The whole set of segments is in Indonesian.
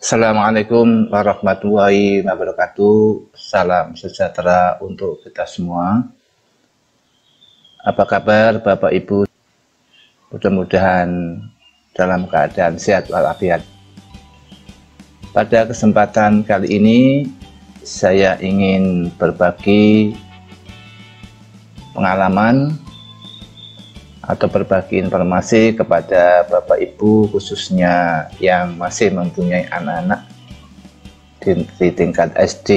Assalamualaikum warahmatullahi wabarakatuh. Salam sejahtera untuk kita semua. Apa kabar Bapak Ibu? Mudah-mudahan dalam keadaan sehat walafiat. Pada kesempatan kali ini saya ingin berbagi pengalaman atau berbagi informasi kepada Bapak Ibu, khususnya yang masih mempunyai anak-anak di tingkat SD,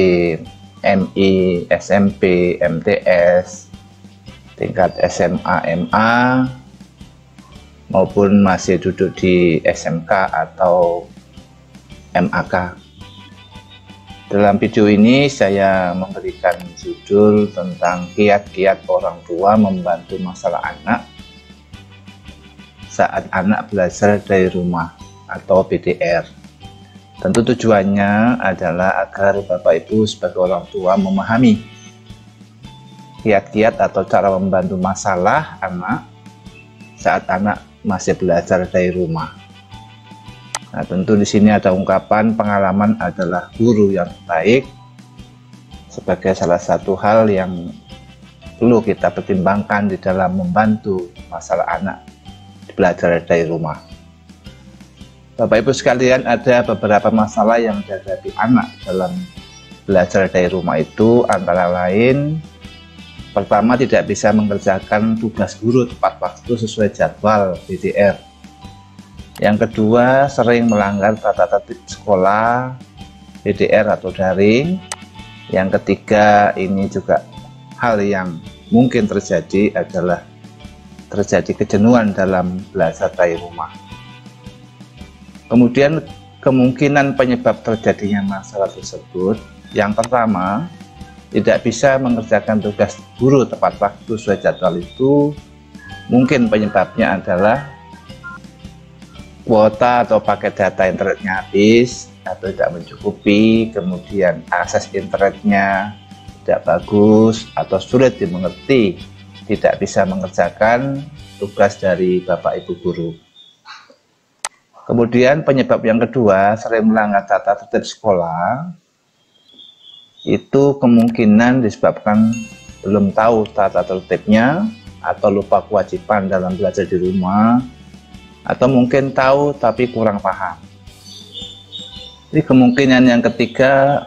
MI, SMP, MTS, tingkat SMA, MA, maupun masih duduk di SMK atau MAK. Dalam video ini saya memberikan judul tentang kiat-kiat orang tua membantu masalah anak saat anak belajar dari rumah atau PDR. Tentu tujuannya adalah agar Bapak Ibu sebagai orang tua memahami kiat-kiat atau cara membantu masalah anak saat anak masih belajar dari rumah. Nah, tentu di sini ada ungkapan pengalaman adalah guru yang baik sebagai salah satu hal yang perlu kita pertimbangkan di dalam membantu masalah anak belajar dari rumah. Bapak Ibu sekalian, ada beberapa masalah yang dihadapi anak dalam belajar dari rumah itu antara lain, pertama, tidak bisa mengerjakan tugas guru tepat waktu sesuai jadwal PDR. Yang kedua, sering melanggar tata tertib sekolah PDR atau daring. Yang ketiga, ini juga hal yang mungkin terjadi adalah terjadi kejenuhan dalam belajar dari rumah. Kemudian kemungkinan penyebab terjadinya masalah tersebut, yang pertama, tidak bisa mengerjakan tugas guru tepat waktu sesuai jadwal itu mungkin penyebabnya adalah kuota atau paket data internetnya habis atau tidak mencukupi, kemudian akses internetnya tidak bagus atau sulit dimengerti, tidak bisa mengerjakan tugas dari Bapak Ibu guru. Kemudian penyebab yang kedua, sering melanggar tata tertib sekolah, itu kemungkinan disebabkan belum tahu tata tertibnya atau lupa kewajiban dalam belajar di rumah, atau mungkin tahu tapi kurang paham. Jadi kemungkinan yang ketiga,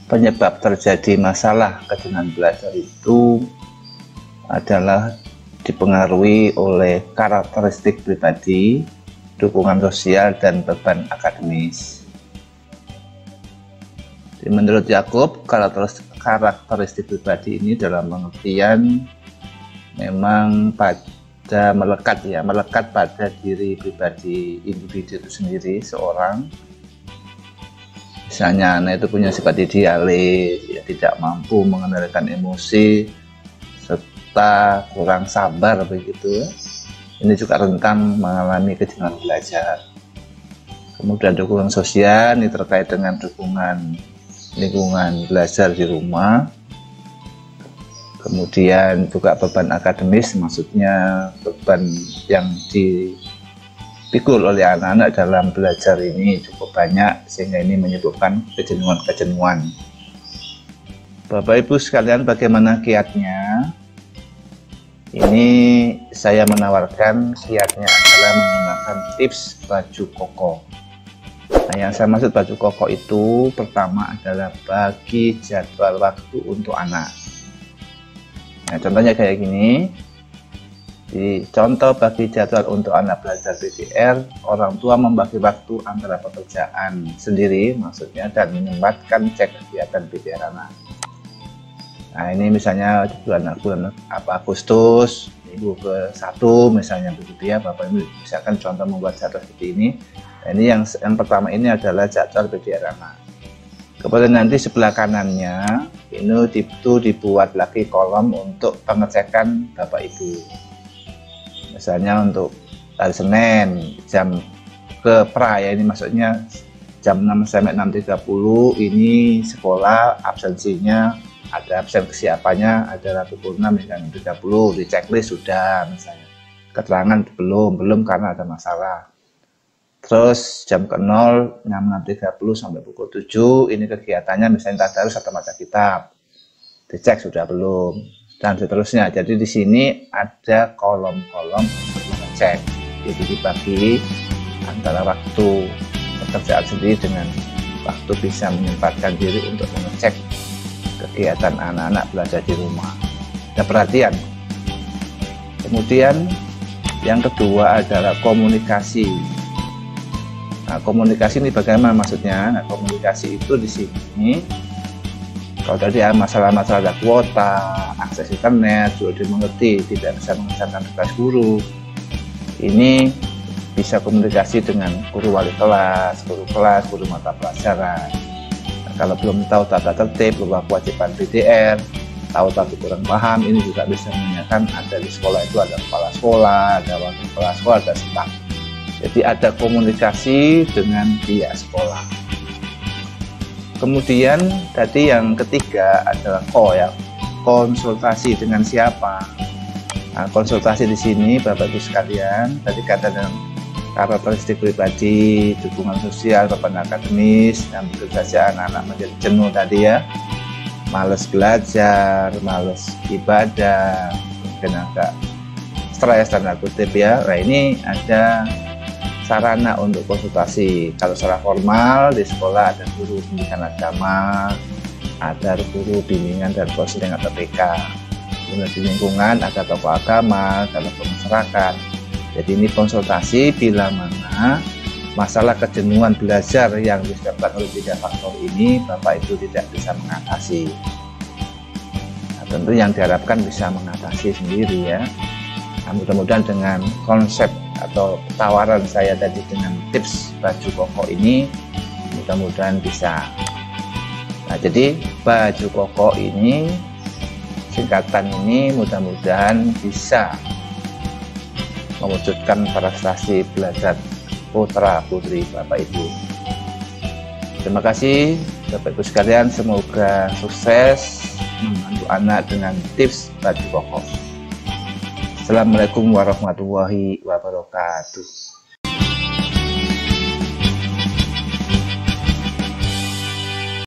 penyebab terjadi masalah kejenuhan belajar itu adalah dipengaruhi oleh karakteristik pribadi, dukungan sosial, dan beban akademis. Jadi menurut Yakub, karakteristik pribadi ini dalam pengertian memang melekat pada diri pribadi individu itu sendiri, seorang. Misalnya anak itu punya sifat idealis, ya, tidak mampu mengendalikan emosi, serta kurang sabar begitu. Ini juga rentan mengalami kejenuhan belajar. Kemudian dukungan sosial ini terkait dengan dukungan lingkungan belajar di rumah. Kemudian juga beban akademis, maksudnya beban yang dipikul oleh anak-anak dalam belajar ini cukup banyak, sehingga ini menyebabkan kejenuhan-kejenuhan. Bapak Ibu sekalian, bagaimana kiatnya? Ini saya menawarkan kiatnya adalah menggunakan tips baju koko. Nah, yang saya maksud baju koko itu pertama adalah bagi jadwal waktu untuk anak. Nah, contohnya kayak gini. Di contoh bagi jadwal untuk anak belajar PDR, orang tua membagi waktu antara pekerjaan sendiri, maksudnya, dan menyempatkan cek kegiatan PDR anak. Nah, ini misalnya bulan Agustus, minggu ke-1 misalnya begitu ya, Bapak Ibu misalkan contoh membuat jadwal seperti ini. Nah, ini yang pertama ini adalah jadwal PDR anak. Kemudian nanti sebelah kanannya itu dibuat lagi kolom untuk pengecekan Bapak Ibu. Misalnya untuk hari Senin jam ke pra ya, ini maksudnya jam 6 sampai 6.30 ini sekolah absensinya, ada absen kesiapannya ada pukul 6 hingga 6.30, di checklist sudah misalnya. Keterangan belum karena ada masalah. Terus jam ke 0 jam 6.30 sampai pukul 7 ini kegiatannya misalnya tadarus atau baca kitab. Dicek sudah belum dan seterusnya. Jadi di sini ada kolom-kolom untuk mengecek. Jadi dibagi antara waktu pekerjaan sendiri dengan waktu bisa menyempatkan diri untuk mengecek kegiatan anak-anak belajar di rumah. Ada perhatian. Kemudian yang kedua adalah komunikasi. Nah, komunikasi ini bagaimana maksudnya? Nah, komunikasi itu di sini kalau tadi masalah-masalah ada kuota, akses internet, sudah dimengerti, tidak bisa mengerjakan tugas guru. Ini bisa komunikasi dengan guru wali kelas, guru mata pelajaran. Nah, kalau belum tahu tata tertib, lupa kewajiban PDR, tahu tapi kurang paham, ini juga bisa menanyakan. Ada di sekolah itu ada kepala sekolah, ada wakil kepala sekolah, ada staf. Jadi ada komunikasi dengan pihak sekolah. Kemudian tadi yang ketiga adalah konsultasi dengan siapa. Nah, konsultasi di sini Bapak Ibu sekalian, tadi kata dengan karakteristik pribadi, dukungan sosial, beban akademis, dan begitu saja anak-anak menjadi jenuh tadi ya, males belajar, males ibadah, mungkin agak stres tanda kutip ya. Nah ini ada sarana untuk konsultasi. Kalau secara formal di sekolah ada guru pendidikan agama, ada guru bimbingan dan konseling atau TK. Kemudian di lingkungan ada tokoh agama, ada tokoh masyarakat. Jadi ini konsultasi bila mana masalah kejenuhan belajar yang disebabkan oleh 3 faktor ini Bapak Ibu tidak bisa mengatasi. Nah, tentu yang diharapkan bisa mengatasi sendiri ya. Nah, mudah-mudahan dengan konsep atau tawaran saya tadi dengan tips baju koko ini mudah-mudahan bisa. Nah, jadi baju koko ini singkatan ini mudah-mudahan bisa mewujudkan prestasi belajar putra putri Bapak Ibu. Terima kasih Bapak Ibu sekalian, semoga sukses membantu anak dengan tips baju koko. Assalamualaikum warahmatullahi wabarakatuh.